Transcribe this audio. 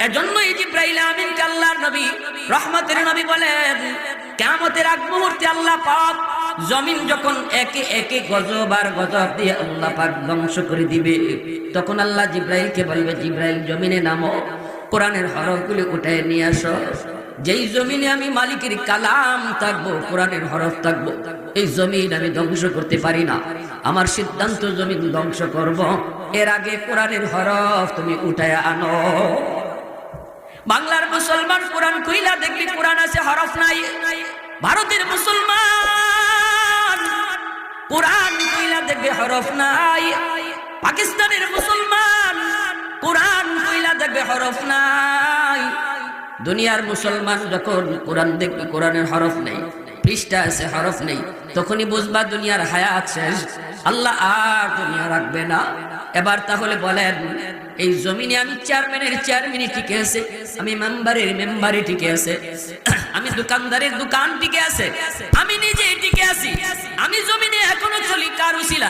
এজন্যই জিবরাইল আমিনকে আল্লাহর নবী রহমতের নবী বলেন, কিয়ামতের আগ মুহূর্তে আল্লাহ পাক জমিন যখন একে একে গজব আর গজব দিয়ে আল্লাহ পাক ধ্বংস করে দিবে, তখন আল্লাহ জিবরাইলকে বলবে, জিবরাইল জমিনে নামো, কোরআনের হরফগুলো উঠায় নিয়ে আসো। যেই জমিনে আমি মালিকের কালাম থাকবো, কোরআনের হরফ থাকবো, এই জমিন আমি ধ্বংস করতে পারি না। আমার সিদ্ধান্ত জমিন ধ্বংস করব, এর আগে কোরআনের হরফ তুমি উঠায় আনো। বাংলার মুসলমান কোরআন কইলা দেখবি কোরআন আছে, হরফ নাই। ভারতের মুসলমান কোরআন কইলা দেখবে হরফ নাই। পাকিস্তানের মুসলমান কোরআন কইলা দেখবে হরফ নাই। দুনিয়ার মুসলমান যখন কোরআন দেখবে কোরআনের হরফ নেই, পৃষ্ঠা আছে হরফ নেই, তখনই বুঝবা দুনিয়ার হায়াত শেষ, আল্লাহ আর দুনিয়া রাখবে না। এবার তাহলে বলেন, এই জমিনে আমি চেয়ারম্যানে টিকে আছে, আমি মেম্বারে টিকে আছে, আমি দোকানদারের দোকান টিকে আছে, আমি নিজে টিকে